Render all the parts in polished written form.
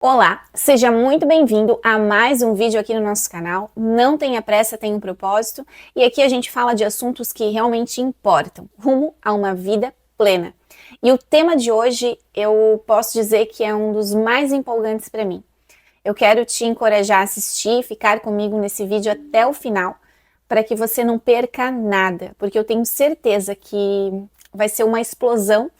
Olá, seja muito bem-vindo a mais um vídeo aqui no nosso canal. Não tenha pressa, tenha um propósito. E aqui a gente fala de assuntos que realmente importam, rumo a uma vida plena. E o tema de hoje eu posso dizer que é um dos mais empolgantes para mim. Eu quero te encorajar a assistir, ficar comigo nesse vídeo até o final, para que você não perca nada, porque eu tenho certeza que vai ser uma explosão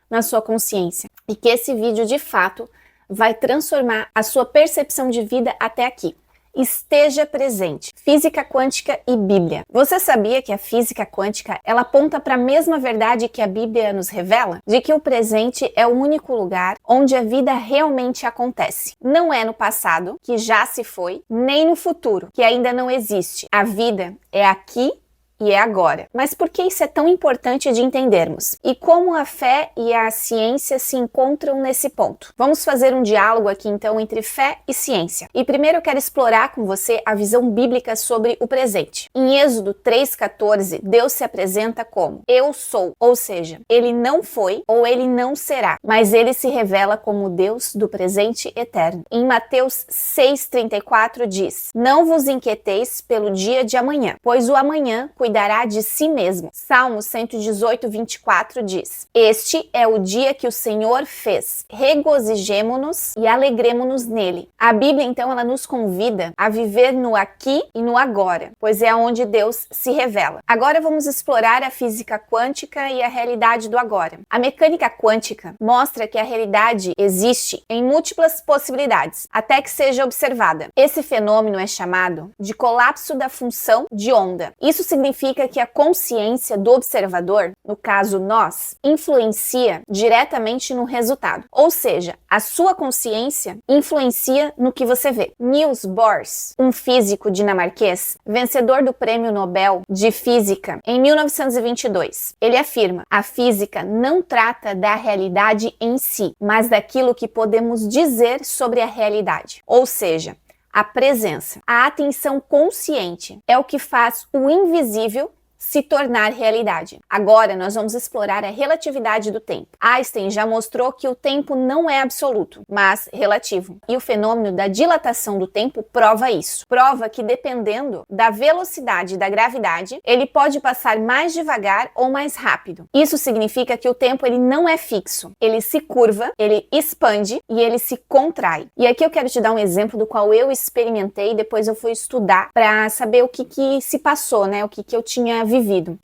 na sua consciência e que esse vídeo de fato vai transformar a sua percepção de vida até aqui. Esteja presente. Física quântica e Bíblia. Você sabia que a física quântica ela aponta para a mesma verdade que a Bíblia nos revela? De que o presente é o único lugar onde a vida realmente acontece. Não é no passado, que já se foi, nem no futuro, que ainda não existe. A vida é aqui e é agora. Mas por que isso é tão importante de entendermos? E como a fé e a ciência se encontram nesse ponto? Vamos fazer um diálogo aqui então entre fé e ciência. E primeiro eu quero explorar com você a visão bíblica sobre o presente. Em Êxodo 3,14, Deus se apresenta como Eu sou, ou seja, Ele não foi ou Ele não será, mas Ele se revela como Deus do presente eterno. Em Mateus 6,34 diz: Não vos inquieteis pelo dia de amanhã, pois o amanhã cuidará de si mesmo. Salmo 118, 24 diz: Este é o dia que o Senhor fez. Regozijemo-nos e alegremo-nos nele. A Bíblia, então, ela nos convida a viver no aqui e no agora, pois é onde Deus se revela. Agora vamos explorar a física quântica e a realidade do agora. A mecânica quântica mostra que a realidade existe em múltiplas possibilidades, até que seja observada. Esse fenômeno é chamado de colapso da função de onda. Isso significa que a consciência do observador, no caso nós, influencia diretamente no resultado. Ou seja, a sua consciência influencia no que você vê. Niels Bohr, um físico dinamarquês, vencedor do Prêmio Nobel de Física em 1922, ele afirma: a física não trata da realidade em si, mas daquilo que podemos dizer sobre a realidade. Ou seja, a presença, a atenção consciente é o que faz o invisível se tornar realidade. Agora nós vamos explorar a relatividade do tempo. Einstein já mostrou que o tempo não é absoluto, mas relativo. E o fenômeno da dilatação do tempo prova isso. Prova que dependendo da velocidade da gravidade, ele pode passar mais devagar ou mais rápido. Isso significa que o tempo ele não é fixo. Ele se curva, ele expande e ele se contrai. E aqui eu quero te dar um exemplo do qual eu experimentei e depois eu fui estudar para saber o que se passou, né? O que eu tinha vivido.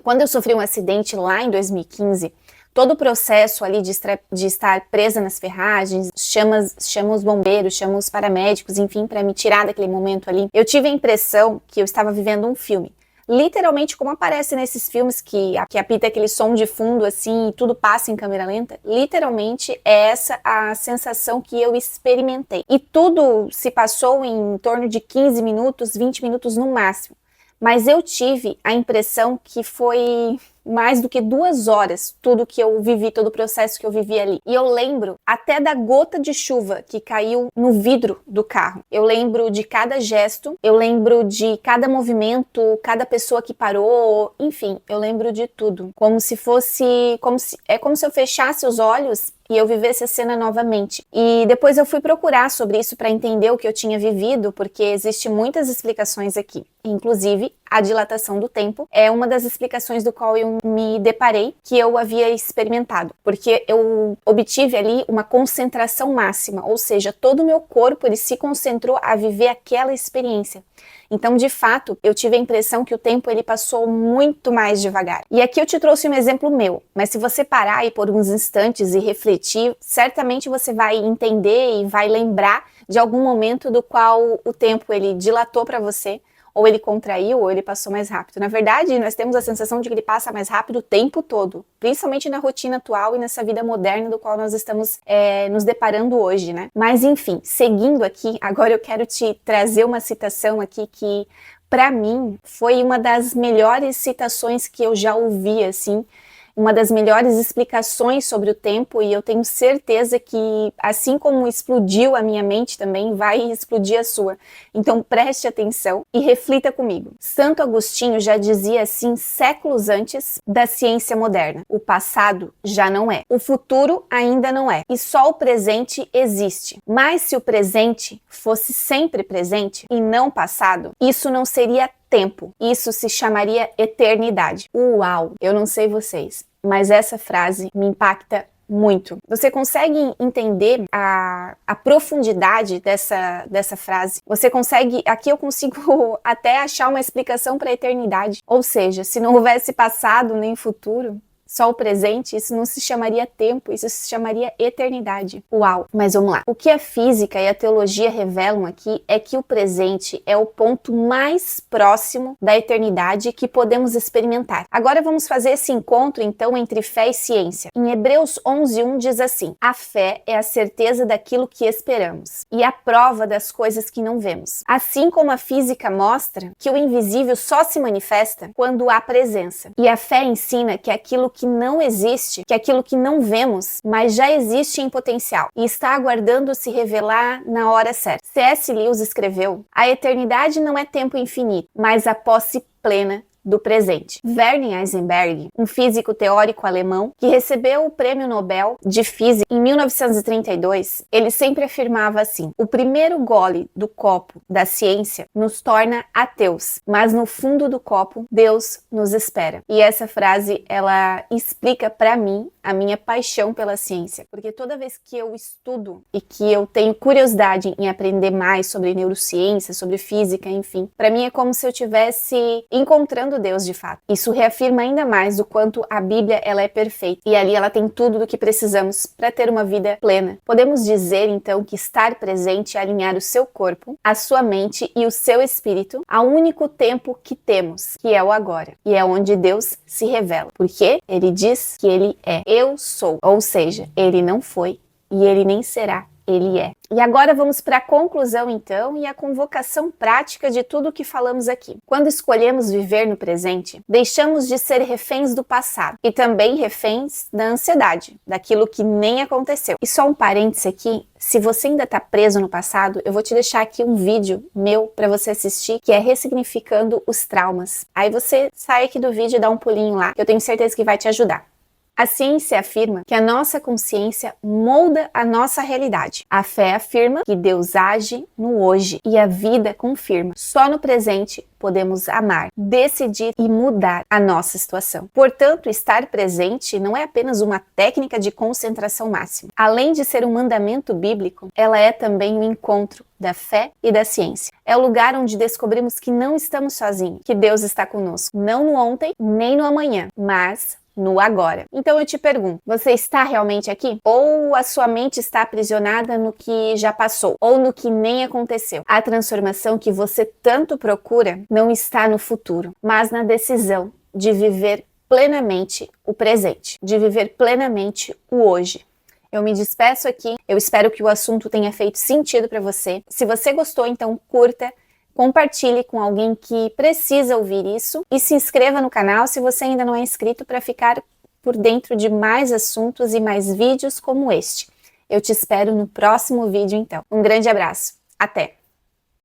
Quando eu sofri um acidente lá em 2015, todo o processo ali de estar presa nas ferragens, chama os bombeiros, chama os paramédicos, enfim, para me tirar daquele momento ali, eu tive a impressão que eu estava vivendo um filme. Literalmente como aparece nesses filmes que apita aquele som de fundo assim e tudo passa em câmera lenta, literalmente é essa a sensação que eu experimentei. E tudo se passou em torno de 15 minutos, 20 minutos no máximo. Mas eu tive a impressão que foi mais do que 2 horas tudo que eu vivi, todo o processo que eu vivi ali. E eu lembro até da gota de chuva que caiu no vidro do carro. Eu lembro de cada gesto, eu lembro de cada movimento, cada pessoa que parou, enfim, eu lembro de tudo. Como se eu fechasse os olhos e eu vivesse a cena novamente. E depois eu fui procurar sobre isso para entender o que eu tinha vivido, porque existem muitas explicações aqui. Inclusive, a dilatação do tempo é uma das explicações do qual eu me deparei, que eu havia experimentado. Porque eu obtive ali uma concentração máxima, ou seja, todo o meu corpo ele se concentrou a viver aquela experiência. Então, de fato, eu tive a impressão que o tempo ele passou muito mais devagar. E aqui eu te trouxe um exemplo meu, mas se você parar aí por uns instantes e refletir, certamente você vai entender e vai lembrar de algum momento do qual o tempo ele dilatou para você, ou ele contraiu, ou ele passou mais rápido. Na verdade, nós temos a sensação de que ele passa mais rápido o tempo todo, principalmente na rotina atual e nessa vida moderna do qual nós estamos nos deparando hoje, né? Mas enfim, seguindo aqui, agora eu quero te trazer uma citação aqui que, para mim, foi uma das melhores citações que eu já ouvi, assim, uma das melhores explicações sobre o tempo e eu tenho certeza que, assim como explodiu a minha mente também, vai explodir a sua. Então preste atenção e reflita comigo. Santo Agostinho já dizia assim séculos antes da ciência moderna: o passado já não é, o futuro ainda não é, e só o presente existe. Mas se o presente fosse sempre presente e não passado, isso não seria tempo, isso se chamaria eternidade. Uau! Eu não sei vocês, mas essa frase me impacta muito. Você consegue entender a profundidade dessa frase? Você consegue, aqui eu consigo até achar uma explicação para a eternidade. Ou seja, se não houvesse passado nem futuro, só o presente, isso não se chamaria tempo, isso se chamaria eternidade. Uau! Mas vamos lá. O que a física e a teologia revelam aqui é que o presente é o ponto mais próximo da eternidade que podemos experimentar. Agora vamos fazer esse encontro, então, entre fé e ciência. Em Hebreus 11:1 diz assim: a fé é a certeza daquilo que esperamos e a prova das coisas que não vemos. Assim como a física mostra que o invisível só se manifesta quando há presença. E a fé ensina que aquilo que não existe, que aquilo que não vemos, mas já existe em potencial e está aguardando se revelar na hora certa. C.S. Lewis escreveu: a eternidade não é tempo infinito, mas a posse plena do presente. Werner Heisenberg, um físico teórico alemão que recebeu o Prêmio Nobel de Física em 1932, ele sempre afirmava assim: o primeiro gole do copo da ciência nos torna ateus, mas no fundo do copo Deus nos espera. E essa frase, ela explica para mim a minha paixão pela ciência, porque toda vez que eu estudo e que eu tenho curiosidade em aprender mais sobre neurociência, sobre física, enfim, para mim é como se eu estivesse encontrando Deus de fato. Isso reafirma ainda mais o quanto a Bíblia ela é perfeita e ali ela tem tudo do que precisamos para ter uma vida plena. Podemos dizer então que estar presente é alinhar o seu corpo, a sua mente e o seu espírito ao único tempo que temos, que é o agora. E é onde Deus se revela. Porque ele diz que ele é. Eu sou. Ou seja, ele não foi e ele nem será. Ele é. E agora vamos para a conclusão então e a convocação prática de tudo o que falamos aqui. Quando escolhemos viver no presente, deixamos de ser reféns do passado e também reféns da ansiedade, daquilo que nem aconteceu. E só um parêntese aqui, se você ainda está preso no passado, eu vou te deixar aqui um vídeo meu para você assistir, que é Ressignificando os Traumas. Aí você sai aqui do vídeo e dá um pulinho lá, que eu tenho certeza que vai te ajudar. A ciência afirma que a nossa consciência molda a nossa realidade. A fé afirma que Deus age no hoje e a vida confirma. Só no presente podemos amar, decidir e mudar a nossa situação. Portanto, estar presente não é apenas uma técnica de concentração máxima. Além de ser um mandamento bíblico, ela é também um encontro da fé e da ciência. É o lugar onde descobrimos que não estamos sozinhos, que Deus está conosco, não no ontem, nem no amanhã, mas no agora. Então eu te pergunto, você está realmente aqui? Ou a sua mente está aprisionada no que já passou? Ou no que nem aconteceu? A transformação que você tanto procura não está no futuro, mas na decisão de viver plenamente o presente, de viver plenamente o hoje. Eu me despeço aqui, eu espero que o assunto tenha feito sentido para você. Se você gostou, então curta, compartilhe com alguém que precisa ouvir isso e se inscreva no canal se você ainda não é inscrito para ficar por dentro de mais assuntos e mais vídeos como este. Eu te espero no próximo vídeo então. Um grande abraço. Até!